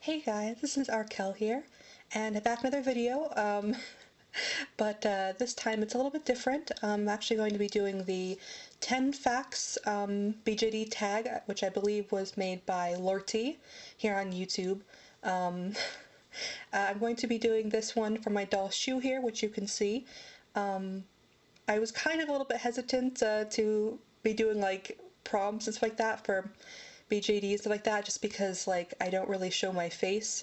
Hey guys, this is RKL here, and I'm back with another video, but this time it's a little bit different. I'm actually going to be doing the 10 Facts BJD tag, which I believe was made by Lorty here on YouTube. I'm going to be doing this one for my doll Shoe here, which you can see. I was kind of a little bit hesitant to be doing like prompts and stuff like that for BJD and stuff like that, just because like I don't really show my face.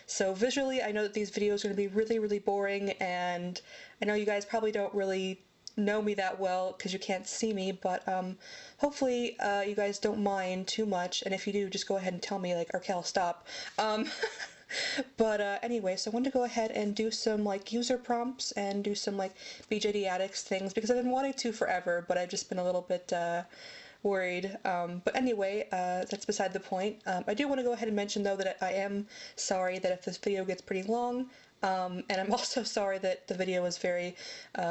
So visually I know that these videos are going to be really boring, and I know you guys probably don't really know me that well because you can't see me, but hopefully you guys don't mind too much, and if you do, just go ahead and tell me like, RKL, stop. But anyway, so I wanted to go ahead and do some like user prompts and do some like BJD Addicts things because I've been wanting to forever, but I've just been a little bit worried. But anyway, that's beside the point. I do want to go ahead and mention though that I am sorry that if this video gets pretty long, and I'm also sorry that the video is very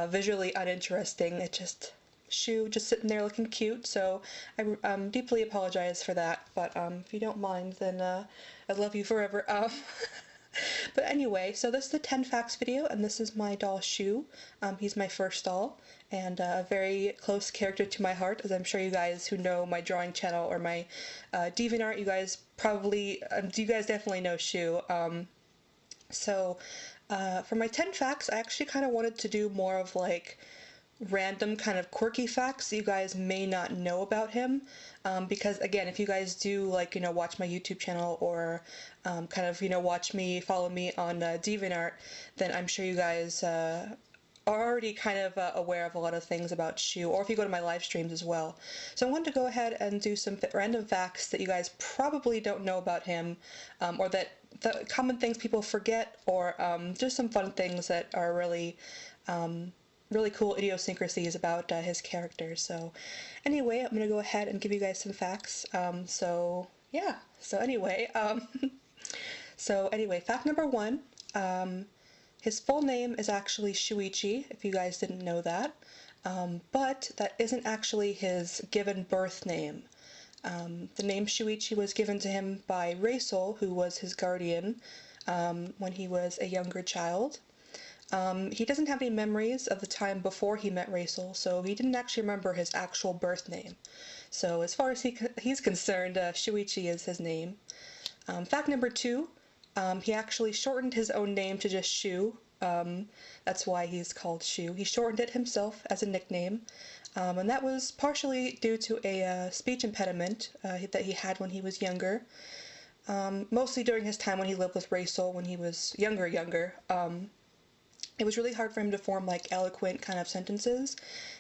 visually uninteresting. It just Shoe just sitting there looking cute, so I deeply apologize for that, but if you don't mind, then I love you forever. But anyway, so this is the 10 Facts video, and this is my doll Shoe. He's my first doll, and a very close character to my heart, as I'm sure you guys who know my drawing channel or my DeviantArt, you guys probably, you guys definitely know Shoe. So for my 10 Facts, I actually kind of wanted to do more of like random kind of quirky facts you guys may not know about him, because again, if you guys do like, you know, watch my YouTube channel or kind of, you know, follow me on DeviantArt, then I'm sure you guys are already kind of aware of a lot of things about Shoe, or if you go to my live streams as well. So I wanted to go ahead and do some random facts that you guys probably don't know about him, or that the common things people forget, or just some fun things that are really really cool idiosyncrasies about his character. So anyway, I'm gonna go ahead and give you guys some facts. So anyway, fact number one, his full name is actually Shuichi, if you guys didn't know that, but that isn't actually his given birth name. The name Shuichi was given to him by Raisel, who was his guardian when he was a younger child. He doesn't have any memories of the time before he met Raisel, so he didn't actually remember his actual birth name. So as far as he's concerned, Shuichi is his name. Fact number two, he actually shortened his own name to just Shu. That's why he's called Shu. He shortened it himself as a nickname, and that was partially due to a speech impediment that he had when he was younger. Mostly during his time when he lived with Raisel when he was younger. It was really hard for him to form like eloquent kind of sentences,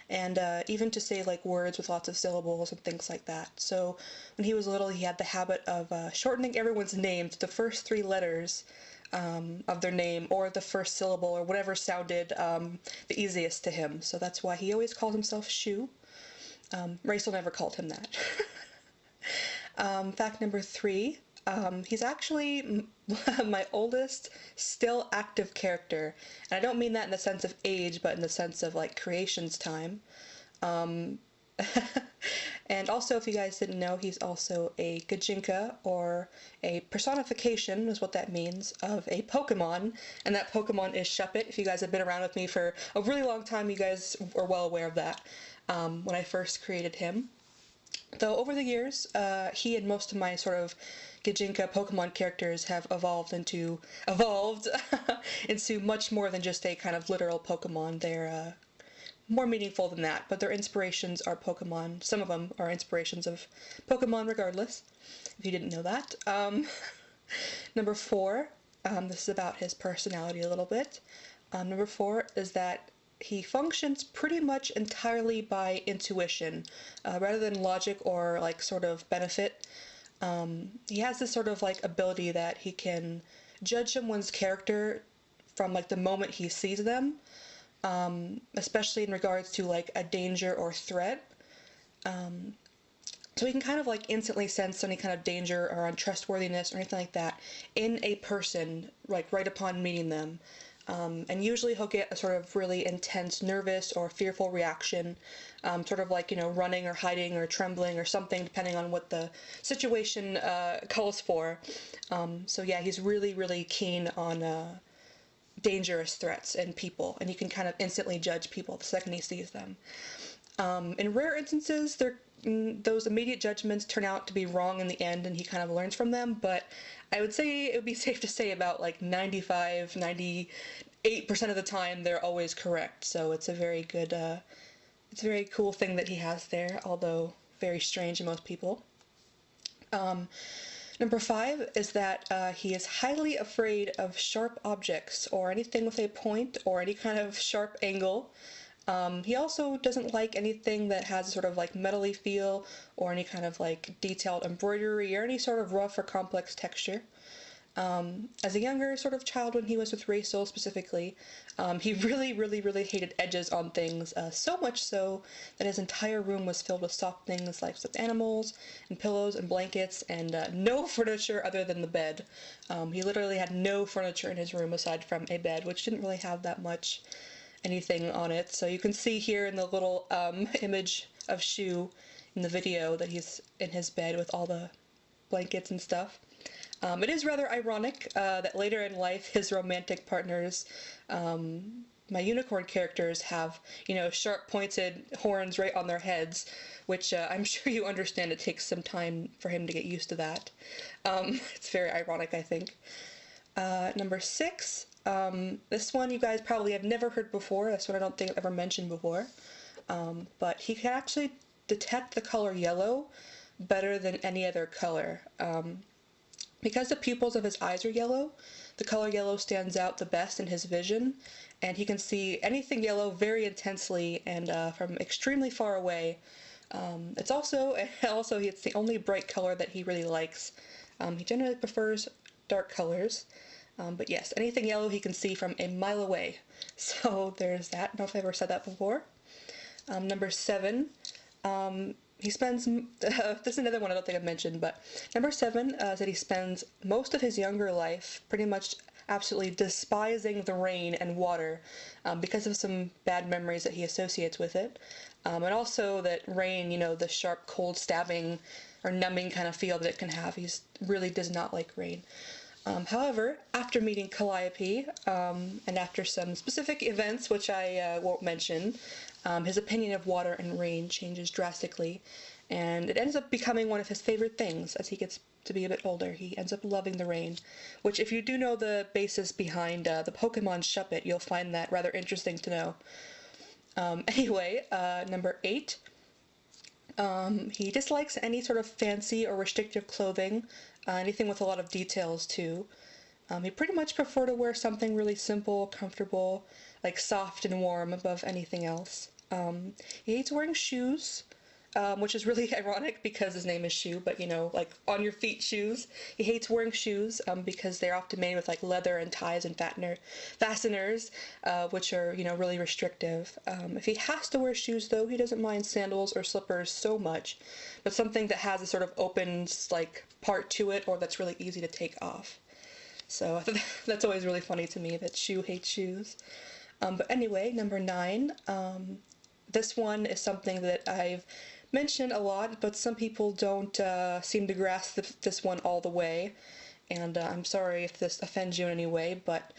and even to say like words with lots of syllables and things like that. So when he was little, he had the habit of shortening everyone's name to the first three letters of their name, or the first syllable, or whatever sounded the easiest to him. So that's why he always called himself Shu. Raisel never called him that. Fact number three. He's actually my oldest still active character, and I don't mean that in the sense of age, but in the sense of like creation's time. And also, if you guys didn't know, he's also a Gajinka, or a personification is what that means, of a Pokemon, and that Pokemon is Shuppet. If you guys have been around with me for a really long time, you guys are well aware of that when I first created him. Though over the years, he and most of my sort of Gajinka Pokemon characters have evolved into much more than just a kind of literal Pokemon. They're more meaningful than that, but their inspirations are Pokemon. Some of them are inspirations of Pokemon regardless, if you didn't know that. Number four, this is about his personality a little bit. Number four is that he functions pretty much entirely by intuition, rather than logic or like sort of benefit. He has this sort of like ability that he can judge someone's character from like the moment he sees them, especially in regards to like a danger or threat. So he can kind of like instantly sense any kind of danger or untrustworthiness or anything like that in a person, like right upon meeting them. And usually he'll get a sort of really intense, nervous or fearful reaction, sort of like, running or hiding or trembling or something, depending on what the situation calls for. So yeah, he's really, really keen on dangerous threats and people, and he can kind of instantly judge people the second he sees them. In rare instances, those immediate judgments turn out to be wrong in the end, and he kind of learns from them, but I would say it would be safe to say about like 95, 98% of the time they're always correct, so it's a very good, it's a very cool thing that he has there, although very strange to most people. Number 5 is that he is highly afraid of sharp objects or anything with a point or any kind of sharp angle. He also doesn't like anything that has a sort of like metally feel or any kind of like detailed embroidery or any sort of rough or complex texture. As a younger sort of child, when he was with Rachel specifically, he really, really, really hated edges on things, so much so that his entire room was filled with soft things like stuffed animals and pillows and blankets and no furniture other than the bed. He literally had no furniture in his room aside from a bed, which didn't really have that much anything on it. So you can see here in the little image of Shu in the video that he's in his bed with all the blankets and stuff. It is rather ironic that later in life his romantic partners, my unicorn characters, have, sharp pointed horns right on their heads, which I'm sure you understand it takes some time for him to get used to that. It's very ironic, I think. Number 6, this one you guys probably have never heard before. This one I don't think I've ever mentioned before. But he can actually detect the color yellow better than any other color. Because the pupils of his eyes are yellow, the color yellow stands out the best in his vision, and he can see anything yellow very intensely and from extremely far away. It's also it's the only bright color that he really likes. He generally prefers dark colors, but yes, anything yellow he can see from a mile away. So there's that. I don't know if I ever said that before. Number 7. He spends, this is another one I don't think I've mentioned, but number 7 is that he spends most of his younger life pretty much absolutely despising the rain and water because of some bad memories that he associates with it. And also that rain, the sharp, cold, stabbing or numbing kind of feel that it can have. He really does not like rain. However, after meeting Calliope, and after some specific events, which I won't mention, his opinion of water and rain changes drastically, and it ends up becoming one of his favorite things as he gets to be a bit older. He ends up loving the rain, which if you do know the basis behind the Pokemon Shuppet, you'll find that rather interesting to know. Anyway, number 8. He dislikes any sort of fancy or restrictive clothing, anything with a lot of details too. He pretty much prefer to wear something really simple, comfortable, like soft and warm above anything else. He hates wearing shoes, which is really ironic because his name is Shu, but like on your feet shoes. He hates wearing shoes because they're often made with like leather and ties and fasteners, which are, really restrictive. If he has to wear shoes though, he doesn't mind sandals or slippers so much, but something that has a sort of open like part to it or that's really easy to take off. So that's always really funny to me that Shu hates shoes. But anyway, number 9, this one is something that I've mentioned a lot, but some people don't seem to grasp this one all the way, and I'm sorry if this offends you in any way, but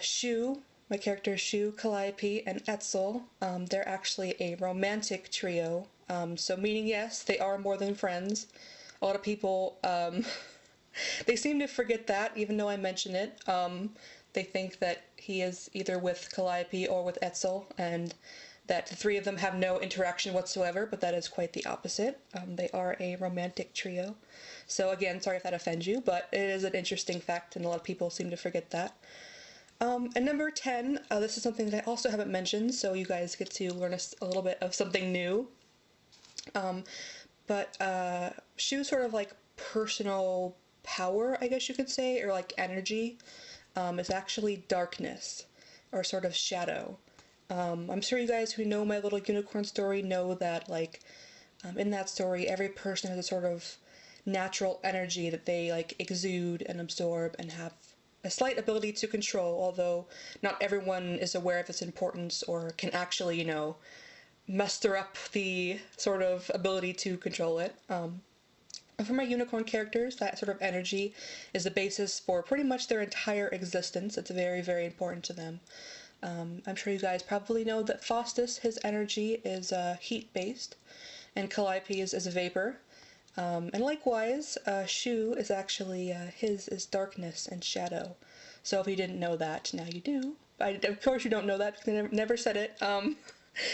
Shu, my character Shu, Calliope, and Etzel, they're actually a romantic trio, so meaning yes, they are more than friends. A lot of people, they seem to forget that, even though I mention it. They think that he is either with Calliope or with Etzel, and that the three of them have no interaction whatsoever, but that is quite the opposite. They are a romantic trio. So again, sorry if that offends you, but it is an interesting fact, and a lot of people seem to forget that. And number 10, this is something that I also haven't mentioned, so you guys get to learn a little bit of something new. But Shu's sort of like personal power, I guess you could say, or like energy, is actually darkness, or sort of shadow. I'm sure you guys who know my little unicorn story know that, like, in that story, every person has a sort of natural energy that they, like, exude and absorb and have a slight ability to control, although not everyone is aware of its importance or can actually, you know, muster up the sort of ability to control it. And for my unicorn characters, that sort of energy is the basis for pretty much their entire existence. It's very, very important to them. I'm sure you guys probably know that Faustus, his energy is heat-based, and Calliope's is a vapor. And likewise, Shu is actually, his is darkness and shadow. So if you didn't know that, now you do. Of course you don't know that because I never said it.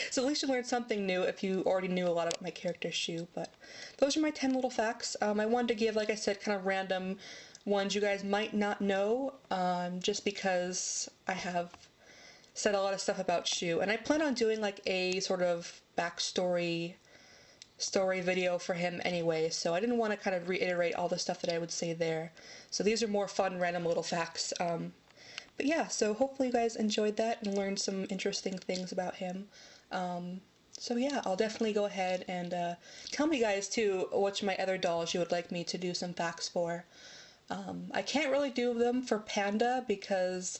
So at least you learned something new if you already knew a lot about my character Shu. But those are my 10 little facts. I wanted to give, like I said, kind of random ones you guys might not know, just because I have said a lot of stuff about Shu. And I plan on doing like a sort of backstory story video for him anyway, so I didn't want to kind of reiterate all the stuff that I would say there. So these are more fun, random little facts. But yeah, so hopefully you guys enjoyed that and learned some interesting things about him. So yeah, I'll definitely go ahead and tell me guys too which my other dolls you would like me to do some facts for. I can't really do them for Panda because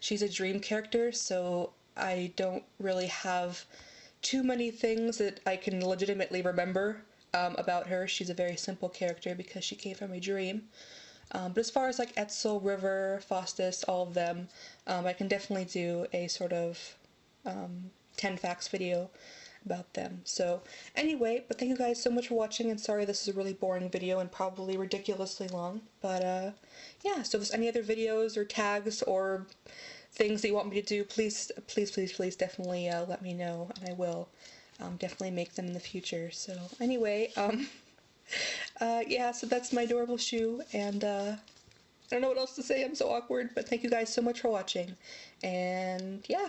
she's a dream character, so I don't really have too many things that I can legitimately remember about her. She's a very simple character because she came from a dream. But as far as like Etzel, River, Faustus, all of them, I can definitely do a sort of 10 facts video about them. So anyway, but thank you guys so much for watching, and sorry this is a really boring video and probably ridiculously long. But yeah, so if there's any other videos or tags or things that you want me to do, please definitely let me know, and I will definitely make them in the future. So anyway, yeah, so that's my adorable Shu, and I don't know what else to say, I'm so awkward, but thank you guys so much for watching, and yeah.